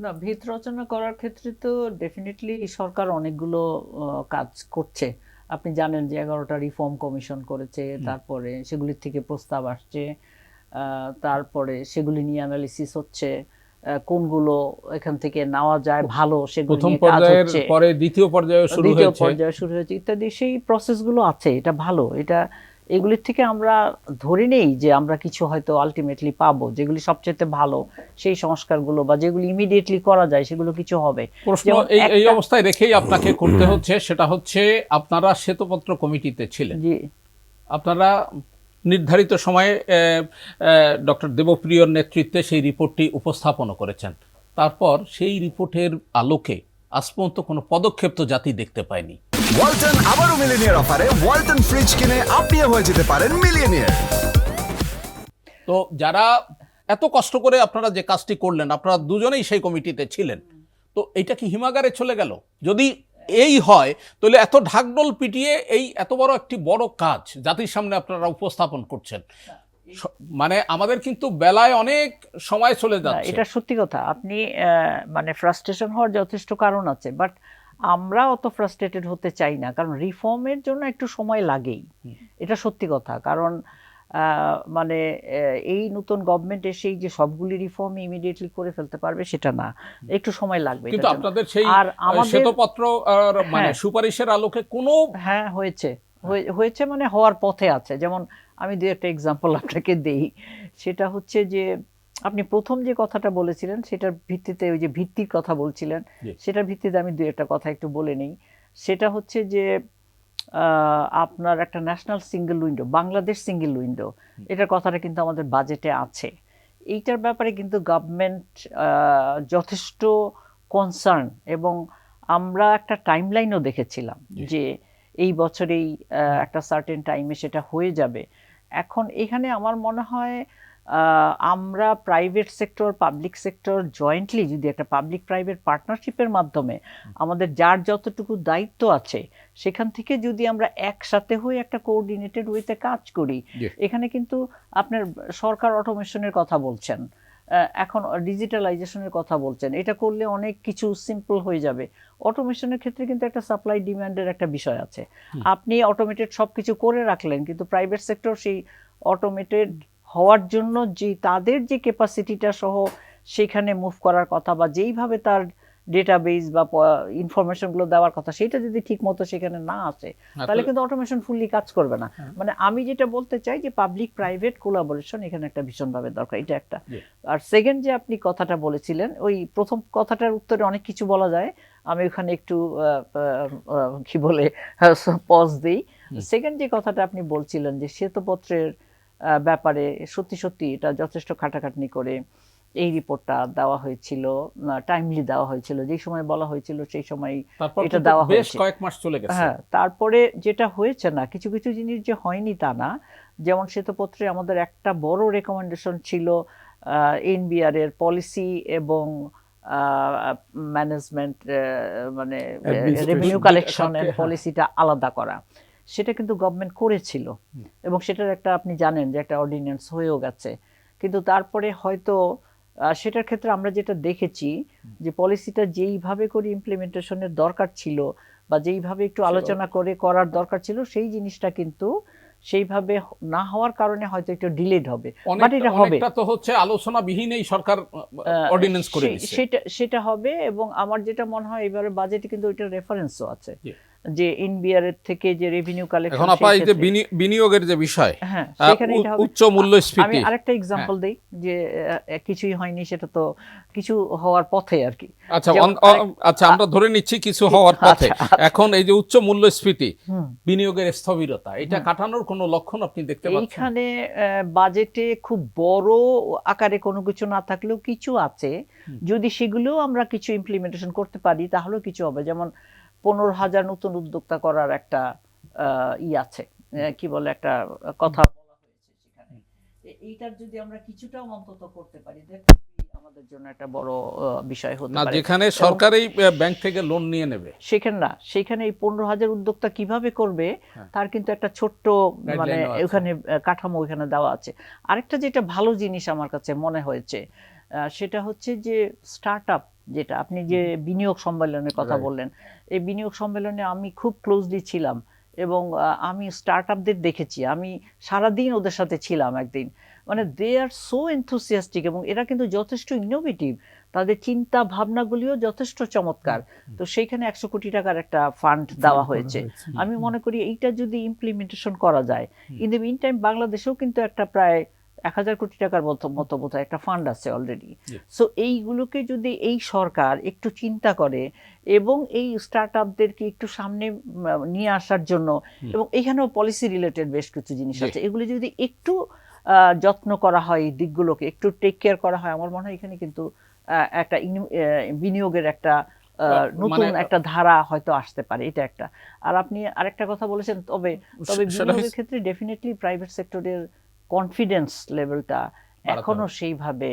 না, ভিত রচনা করার ক্ষেত্রে তো ডেফিনেটলি সরকার অনেকগুলো কাজ করছে। আপনি জানেন যে 11টা রিফর্ম কমিশন করেছে, তারপরে সেগুলির থেকে প্রস্তাব আসছে, তারপরে সেগুলি নিয়ে অ্যানালিসিস হচ্ছে, কোনগুলো এখান থেকে নেওয়া যায় ভালো সেগুলি প্রথম নিয়ে কাজ পর্যায়ের হচ্ছে, পরে দ্বিতীয় পর্যায়ে শুরু দ্বিতীয় হয়েছে। পর্যায়ে শুরু হয়েছে ইত্যাদি। সেই প্রসেসগুলো আছে, এটা ভালো। এটা এগুলির থেকে আমরা ধরে নেই যে আমরা কিছু হয়তো আলটিমেটলি পাবো, যেগুলি সবচেয়ে ভালো সেই সংস্কারগুলো, বা যেগুলি ইমিডিয়েটলি করা যায় সেগুলো কিছু হবে। প্রশ্ন যেমন এই এই একটা, অবস্থায় রেখেই আপনাকে করতে হচ্ছে, সেটা হচ্ছে আপনারা শ্বেতপত্র কমিটিতে ছিলেন, জি আপনারা নির্ধারিত সময়ে ডক্টর দেবপ্রিয়র নেতৃত্বে সেই রিপোর্টটি উপস্থাপন করেছেন। তারপর সেই রিপোর্টের আলোকে আজ পর্যন্ত কোনো পদক্ষেপ তো জাতি দেখতে পায়নি। ওয়ালটন আবারও মিলিনিয়ার অফারে ওয়ালটন ফ্রিজ কিনে আপনিও হয়ে যেতে পারেন মিলিয়নিয়ার। তো যারা এত কষ্ট করে আপনারা যে কাজটি করলেন, আপনারা দুজনেই সেই কমিটিতে ছিলেন, তো এটা কি হিমাগারে চলে গেল? যদি এই হয় তাহলে এত ঢাকঢোল পিটিয়ে এই এত বড় একটি বড় কাজ জাতির সামনে আপনারা উপস্থাপন করছেন, মানে আমাদের কিন্তু বেলায় অনেক সময় চলে যাচ্ছে। এটা সত্যি কথা। আপনি মানে ফ্রাস্ট্রেশন হওয়ার যথেষ্ট কারণ আছে, বাট আমরা অত ফ্রাস্ট্রেটেড হতে চাই না, কারণ রিফর্মের জন্য একটু সময় লাগেই, এটা সত্যি কথা। কারণ মানে এই নতুন গভর্নমেন্ট এসেই যে সবগুলি রিফর্ম ইমিডিয়েটলি করে ফেলতে পারবে সেটা না, একটু সময় লাগবে। কিন্তু আপনাদের সেই আর আমাদের শ্বেতপত্র মানে সুপারিশের আলোকে কোনো হ্যাঁ হয়েছে, হয়েছে মানে হওয়ার পথে আছে। যেমন আমি দু একটা এক্সাম্পল আপনাকে দেই। সেটা হচ্ছে যে আপনি প্রথম যে কথাটা বলেছিলেন সেটার ভিত্তিতে, ওই যে ভিত্তির কথা বলছিলেন, সেটার ভিত্তিতে আমি দু একটা কথা একটু বলে নিই। সেটা হচ্ছে যে আপনার একটা national single window, Bangladesh single window, এটার কথাটা কিন্তু আমাদের বাজেটে আছে। এইটার ব্যাপারে কিন্তু গভর্নমেন্ট যথেষ্ট কনসার্ন, এবং আমরা একটা টাইমলাইনও দেখেছিলাম যে এই বছরেই একটা সার্টেন টাইমে সেটা হয়ে যাবে। এখন এখানে আমার মনে হয় আমরা private sector, public sector jointly যদি একটা পাবলিক প্রাইভেট পার্টনারশিপের মাধ্যমে আমাদের যার যতটুকু দায়িত্ব আছে সেখান থেকে যদি আমরা একসাথে হয়ে একটা কোঅর্ডিনেটেড ওয়েতে কাজ করি, এখানে কিন্তু আপনার সরকার অটোমেশনের কথা বলছেন, এখন ডিজিটালাইজেশনের কথা বলছেন, এটা করলে অনেক কিছু সিম্পল হয়ে যাবে। অটোমেশনের ক্ষেত্রে কিন্তু একটা সাপ্লাই ডিমান্ডের একটা বিষয় আছে। আপনি অটোমেটেড সব কিছু করে রাখলেন, কিন্তু প্রাইভেট সেক্টর সেই অটোমেটেড হওয়ার জন্য যে তাদের যে ক্যাপাসিটিটা সহ সেখানে মুভ করার কথা, বা যেইভাবে তার ডেটাবেস বা ইনফরমেশনগুলো দেওয়ার কথা, সেটা যদি ঠিক মতো সেখানে না আসে, তাহলে কিন্তু অটোমেশন ফুললি কাজ করবে না। মানে আমি যেটা বলতে চাই যে পাবলিক প্রাইভেট কোলাবোরেশন এখানে একটা ভীষণভাবে দরকার, এটা একটা। আর সেকেন্ড যে আপনি কথাটা বলেছিলেন, ওই প্রথম কথাটার উত্তরে অনেক কিছু বলা যায়, আমি ওখানে একটু কি বলে পজ দিই। সেকেন্ড যে কথাটা আপনি বলছিলেন যে শ্বেতপত্রের ব্যাপারে, সত্যি সত্যি এটা যথেষ্ট খাটাখাটনি করে এই রিপোর্টটা দেওয়া হয়েছিল, টাইমলি দেওয়া হয়েছিল, যেই সময় বলা হয়েছিল সেই সময় এটা দেওয়া বেশ হয়েছে। কয়েক মাস চলে গেছে। হ্যাঁ, তারপরে যেটা হয়েছে না, কিছু কিছু জিনিস যে হয়নি তা না। যেমন শ্বেতপত্রে আমাদের একটা বড় রেকমেন্ডেশন ছিল এনবিআর এর পলিসি এবং ম্যানেজমেন্ট, মানে রেভিনিউ কালেকশনের পলিসিটা আলাদা করা। সেটা কিন্তু গভর্নমেন্ট করেছিল, এবং সেটার একটা আপনি জানেন যে একটা অর্ডিন্যান্স হয়েও গেছে। কিন্তু তারপরে হয়তো সেটার ক্ষেত্রে আমরা যেটা দেখেছি যে পলিসিটা যেইভাবে করে ইমপ্লিমেন্টেশনের দরকার ছিল, বা যেইভাবে একটু আলোচনা করে করার দরকার ছিল, সেই জিনিসটা কিন্তু সেইভাবে না হওয়ার কারণে হয়তো একটু ডিলেড হবে, বাট এটা হবে। অনেকটা তো হচ্ছে আলোচনাবিহীনই সরকার অর্ডিন্যান্স করে দিয়েছে। সেটা হবে। এবং আমার যেটা মনে হয় এবারে বাজেটে কিন্তু ওইটা রেফারেন্সও আছে, যে এনবিআর এর থেকে যে রেভিনিউ কালেকশন। এখন আপা এই যে বিনিয়োগের যে বিষয়, হ্যাঁ, সেখানে এটা হবে। উচ্চ মূল্যস্ফীতি। আমি আরেকটা এক্সাম্পল দেই যে কিছুই হয়নি, সেটা তো কিছু হওয়ার পথে আর কি। আচ্ছা আচ্ছা, আমরা ধরে নিচ্ছি কিছু হওয়ার পথে। এখন এই যে উচ্চ মূল্যস্ফীতি, বিনিয়োগের স্থবিরতা, এটা কাটানোর কোনো লক্ষণ আপনি দেখতে পাচ্ছেন? এইখানে বাজেটে খুব বড় আকারে কোনো কিছু না থাকলেও কিছু আছে, যদি সেগুলোও আমরা কিছু ইমপ্লিমেন্টেশন করতে পারি তাহলেও কিছু হবে। যেমন 15,000 নতুন উদ্যোক্তা করার একটা আছে, কি বলে, একটা কথা বলা হয়েছে সেখানে। এইটার যদি আমরা কিছুটাও অন্তত করতে পারি, আমাদের জন্য একটা বড় বিষয় হতে পারে। যেখানে সরকারই ব্যাংক থেকে লোন নিয়ে নেবে, সেখানে এই 15,000 উদ্যোক্তা কিভাবে করবে তার কিন্তু একটা ছোট্ট মানে ওখানে কাঠামো ওখানে দেওয়া আছে। আরেকটা যেটা ভালো জিনিস আমার কাছে মনে হয়েছে, সেটা হচ্ছে যে স্টার্টআপ যেটা আপনি যে বিনিয়োগ সম্মেলনের কথা বললেন, এই বিনিয়োগ সম্মেলনে আমি খুব ক্লোজলি ছিলাম এবং আমি স্টার্ট আপদের দেখেছি, আমি সারাদিন ওদের সাথে ছিলাম একদিন। মানে দে আর সো এনথুসিয়াস্টিক এবং এরা কিন্তু যথেষ্ট ইনোভেটিভ, তাদের চিন্তা ভাবনাগুলিও যথেষ্ট চমৎকার। তো সেইখানে 100 কোটি টাকার একটা ফান্ড দেওয়া হয়েছে। আমি মনে করি এইটা যদি ইমপ্লিমেন্টেশন করা যায়, ইন দ্য মিন টাইম বাংলাদেশেও কিন্তু একটা প্রায় 1000 কোটি টাকার মতো বোধহয় একটা ফান্ড আছে অলরেডি। সো এইগুলোকে যদি এই সরকার একটু চিন্তা করে এবং এই স্টার্ট আপদেরকে একটু সামনে নিয়ে আসার জন্য, এবং এখানেও পলিসি রিলেটেড বেশ কিছু জিনিস আছে, এগুলো যদি একটু যত্ন করা হয়, এই দিকগুলোকে একটু টেক কেয়ার করা হয়, আমার মনে হয় এখানে কিন্তু একটা বিনিয়োগের একটা নতুন একটা ধারা হয়তো আসতে পারে। এটা একটা। আর আপনি আরেকটা কথা বলেছেন, তবে বিনিয়োগের ক্ষেত্রে ডেফিনেটলি প্রাইভেট সেক্টরের কনফিডেন্স লেভেলটা এখনো সেইভাবে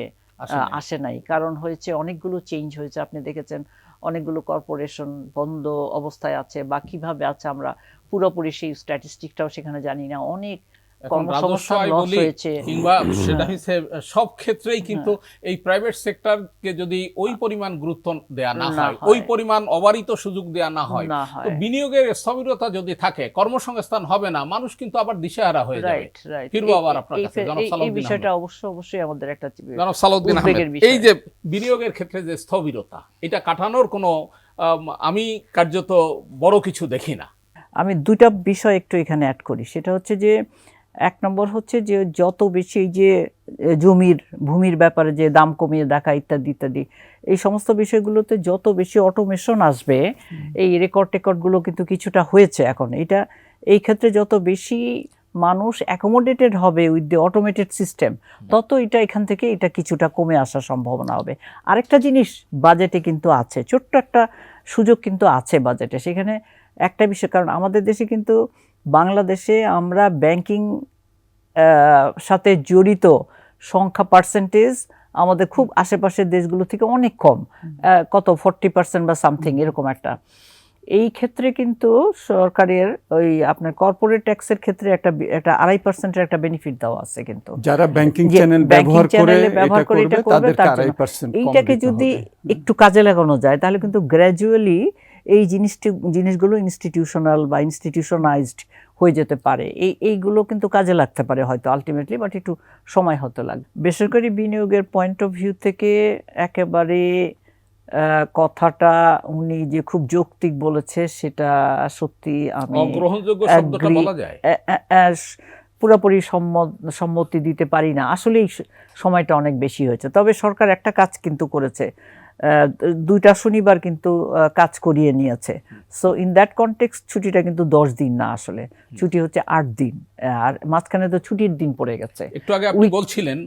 আসে নাই। কারণ হয়েছে অনেকগুলো চেঞ্জ হয়েছে, আপনি দেখেছেন অনেকগুলো কর্পোরেশন বন্ধ অবস্থায় আছে বা কিভাবে আছে আমরা পুরোপুরি সেই স্ট্যাটিস্টিকটাও সেখানে জানি না। অনেক কর্মসংস্থান লস হয়েছে, কিংবা সেটা হচ্ছে সব ক্ষেত্রেই কিন্তু এই প্রাইভেট সেক্টরকে যদি ওই পরিমাণ গুরুত্ব দেয়া না হয়, ওই পরিমাণ অবারিত সুযোগ দেয়া না হয়, তো বিনিয়োগের স্থবিরতা যদি থাকে, কর্মসংস্থান হবে না, মানুষ কিন্তু আবার দিশেহারা হয়ে যাবে। ফিরবো আবার আপনার কাছে জনাব সালাউদ্দিন। এই বিষয়টা অবশ্যই আমাদের একটা জনাব সালাউদ্দিন আহমেদ, এই যে বিনিয়োগের ক্ষেত্রে যে স্থবিরতা, এটা কাটানোর কোনো আমি কার্যত বড় কিছু দেখি না। আমি দুইটা বিষয় একটু এখানে অ্যাড করি। সেটা হচ্ছে যে এক নম্বর হচ্ছে যে যত বেশি এই যে ভূমির ব্যাপারে যে দাম কমিয়ে দেখা ইত্যাদি এই সমস্ত বিষয়গুলোতে যত বেশি অটোমেশন আসবে, এই রেকর্ডগুলো কিন্তু কিছুটা হয়েছে এখন, এই ক্ষেত্রে যত বেশি মানুষ অ্যাকোমোডেটেড হবে উইথ দি অটোমেটেড সিস্টেম, তত এখান থেকে কিছুটা কমে আসার সম্ভাবনা হবে। আরেকটা জিনিস বাজেটে কিন্তু আছে, ছোট্ট একটা সুযোগ কিন্তু আছে বাজেটে। সেখানে একটা বিষয়, কারণ আমাদের দেশে কিন্তু বাংলাদেশে আমরা ব্যাংকিং সাথে জড়িত সংখ্যা পার্সেন্টেজ আমাদের খুব আশেপাশের দেশগুলো থেকে অনেক কম, কত 40% বা সামথিং এরকম একটা। এই ক্ষেত্রে কিন্তু সরকারের ওই আপনার কর্পোরেট ট্যাক্সের ক্ষেত্রে একটা 2.5% একটা বেনিফিট দেওয়া আছে, কিন্তু যারা ব্যাংকিং চ্যানেল ব্যবহার করে এটা করবে তাদেরকে 2.5% এইটাকে যদি একটু কাজে লাগানো যায়, তাহলে কিন্তু গ্র্যাজুয়ালি এই জিনিসগুলো ইনস্টিটিউশনাল বা ইনস্টিটিউশনাইজড হয়ে যেতে পারে। এইগুলো কিন্তু কাজে লাগতে পারে হয়তো আলটিমেটলি, বাট একটু সময় হতে লাগবে। বেসরকারি বিনিয়োগের পয়েন্ট অফ ভিউ থেকে একেবারে কথাটা উনি যে খুব যৌক্তিক বলেছে, সেটা সত্যি আমি অগ্রহণযোগ্য শব্দটা বলা যায়, পুরোপুরি সম্মতি দিতে পারি না। আসলে এই সময়টা অনেক বেশি হয়েছে। তবে সরকার একটা কাজ কিন্তু করেছে, 2টা শনিবার কিন্তু কাজ করিয়ে নিয়েছে। সো ইন দ্যাট কনটেক্সট ছুটিটা কিন্তু 10 দিন না, আসলে ছুটি হচ্ছে 8 দিন, আর মাঝখানে তো ছুটির দিন পড়ে গেছে। একটু আগে আপনি বলছিলেন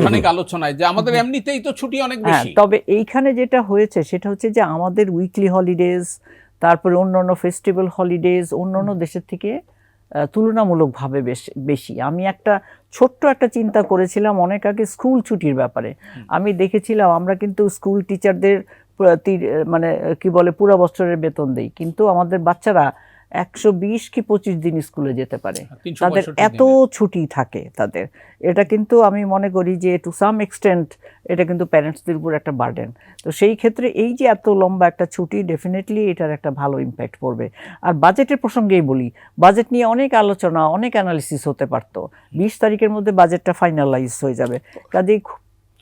অনেক আলোচনায় যে আমাদের এমনিতেই তো ছুটি অনেক বেশি। তবে এইখানে যেটা হয়েছে সেটা হচ্ছে যে আমাদের উইকলি হলিডেজ, তারপরে অন্যান্য ফেস্টিভ্যাল হলিডেজ অন্যান্য দেশের থেকে তুলনামূলকভাবে বেশি। আমি ছোট্ট একটা চিন্তা করেছিলাম অনেক আগে স্কুল ছুটির ব্যাপারে। আমি দেখেছিলাম আমরা কিন্তু স্কুল টিচারদের মানে কি বলে পুরো বছরের বেতন দেই, কিন্তু আমাদের বাচ্চারা 120 কি 25 দিন স্কুলে যেতে পারে, তাদের এত ছুটি থাকে তাদের। এটা কিন্তু আমি মনে করি যে টু সাম এক্সটেন্ট এটা কিন্তু প্যারেন্টসদের উপর একটা বার্ডেন। তো সেই ক্ষেত্রে এই যে এত লম্বা একটা ছুটি, ডেফিনেটলি এটার একটা ভালো ইম্প্যাক্ট পড়বে। আর বাজেটের প্রসঙ্গেই বলি, বাজেট নিয়ে অনেক আলোচনা, অনেক অ্যানালিসিস হতে পারতো। 20 তারিখের মধ্যে বাজেটটা ফাইনালাইজ হয়ে যাবে, কাজেই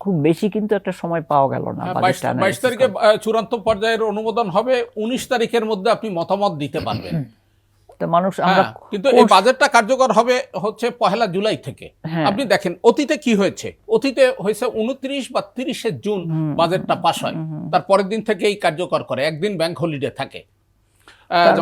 খুব বেশি কিন্তু একটা সময় পাওয়া গেল না। 22 তারিখে চূড়ান্ত পর্যায়ের অনুমোদন হবে, 19 তারিখের মধ্যে আপনি মতামত দিতে পারবেন। মানুষ কিন্তু এই বাজেটটা কার্যকর হবে হচ্ছে 1 জুলাই থেকে। আপনি দেখেন অতীতে কি হয়েছে, অতীতে হয়েছে 29 বা 30 জুন বাজেটটা পাস হয়, তার পরের দিন থেকে এই কার্যকর করে, একদিন ব্যাংক হলিডে থাকে।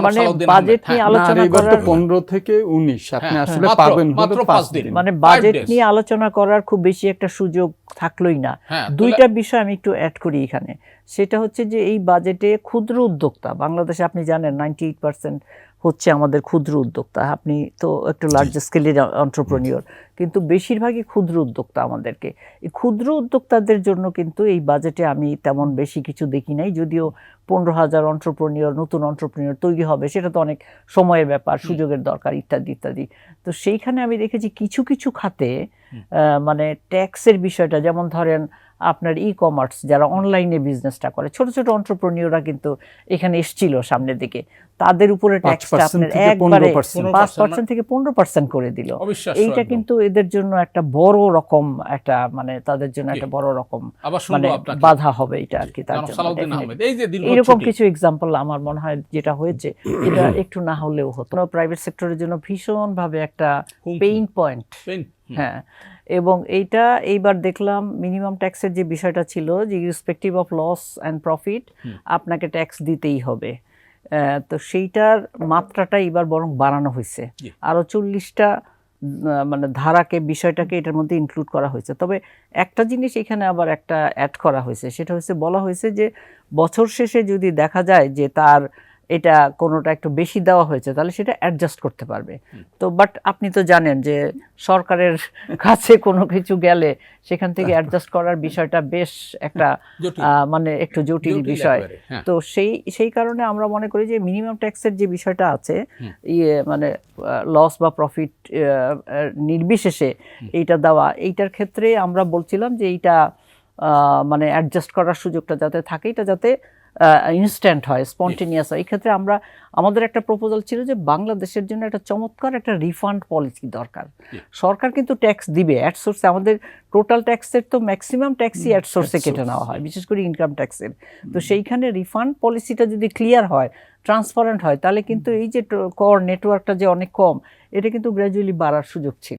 মানে বাজেট নিয়ে আলোচনা করার 15 থেকে 19 আপনি আসলে পাবেন মাত্র 5 দিন, মানে বাজেট নিয়ে আলোচনা করার খুব বেশি একটা সুযোগ থাকলোই না। দুইটা বিষয় আমি একটু অ্যাড করি এখানে। সেটা হচ্ছে যে এই বাজেটে ক্ষুদ্র উদ্যোক্তা, বাংলাদেশে আপনি জানেন 98% হচ্ছে আমাদের ক্ষুদ্র উদ্যোক্তা। আপনি তো একটু লার্জ স্কেলের এন্টারপ্রেনিউর, কিন্তু বেশিরভাগই ক্ষুদ্র উদ্যোক্তা আমাদেরকে। এই ক্ষুদ্র উদ্যোক্তাদের জন্য কিন্তু এই বাজেটে আমি তেমন বেশি কিছু দেখি নাই, যদিও 15,000 নতুন এন্টারপ্রেনিউর তৈরি হবে, সেটা তো অনেক সময়ের ব্যাপার, সুযোগের দরকার ইত্যাদি। তো সেইখানে আমি দেখেছি কিছু খাতে মানে ট্যাক্সের বিষয়টা, যেমন ধরেন আপনার ই কমার্স যারা অনলাইনে বিজনেসটা করে, ছোট ছোট এন্টারপ্রেনিয়ররা কিন্তু এখানে এসেছিল সামনের দিকে, তাদের উপরে ট্যাক্সটা 5% আপনার থেকে একবারে 15% 5% থেকে 15% করে দিল। অবিশ্বাস্য এইটা একদম। কিন্তু এদের জন্য একটা বড় রকম একটা মানে তাদের জন্য একটা বড় রকম আবার মানে শুনবো আপনাকে। বাধা হবে এটা আর কি তার জনাব জন্য। সালাউদ্দিন definitely। আহমেদ, এই যে দীর্ঘ এরকম ছুটি, কিছু এক্সাম্পল আমার মনে হয় যেটা হয়েছে এটা একটু না হলেও হতো। প্রাইভেট সেক্টরের জন্য ভীষণ ভাবে একটা হুমকি। Pain point. হ্যাঁ, এবং এইটা এইবার দেখলাম মিনিমাম ট্যাক্সের যে বিষয়টা ছিল যে irrespective of loss and profit আপনাকে ট্যাক্স দিতেই হবে, তো সেইটার মাত্রাটা এবার বরং বাড়ানো হয়েছে, জি। আরো 40টা মানে ধারাকে বিষয়টাকে এটার মধ্যে ইনক্লুড করা হয়েছে। তবে একটা জিনিস এখানে আবার একটা অ্যাড করা হয়েছে, সেটা হচ্ছে বলা হয়েছে যে বছর শেষে যদি দেখা যায় যে তার এটা কোনোটা একটু বেশি দেওয়া হয়েছে তাহলে সেটা অ্যাডজাস্ট করতে পারবে। তো বাট আপনি তো জানেন যে সরকারের কাছে কোনো কিছু গেলে সেখান থেকে অ্যাডজাস্ট করার বিষয়টা বেশ একটা জটিল। মানে একটু জটিল জটিল বিষয়। একেবারে, হ্যাঁ। তো সেই কারণে আমরা মনে করি যে মিনিমাম ট্যাক্সের যে বিষয়টা আছে ইয়ে মানে লস বা প্রফিট নির্বিশেষে এইটা দেওয়া, এইটার ক্ষেত্রে আমরা বলছিলাম যে এইটা মানে অ্যাডজাস্ট করার সুযোগটা যাতে থাকে, এটা যাতে ইনস্ট্যান্ট হয়, স্পন্টেনিয়াস হয়। এই ক্ষেত্রে আমাদের একটা প্রপোজাল ছিল যে বাংলাদেশের জন্য একটা চমৎকার একটা রিফান্ড পলিসি দরকার। সরকার কিন্তু ট্যাক্স দিবে অ্যাট সোর্সে, আমাদের টোটাল ট্যাক্সের তো ম্যাক্সিমাম ট্যাক্সই অ্যাট সোর্সে কেটে নেওয়া হয়, বিশেষ করে ইনকাম ট্যাক্সের। তো সেইখানে রিফান্ড পলিসিটা যদি ক্লিয়ার হয়, ট্রান্সপারেন্ট হয়, তাহলে কিন্তু এই যে কর নেটওয়ার্কটা যে অনেক কম, এটা কিন্তু গ্র্যাজুয়ালি বাড়ার সুযোগ ছিল।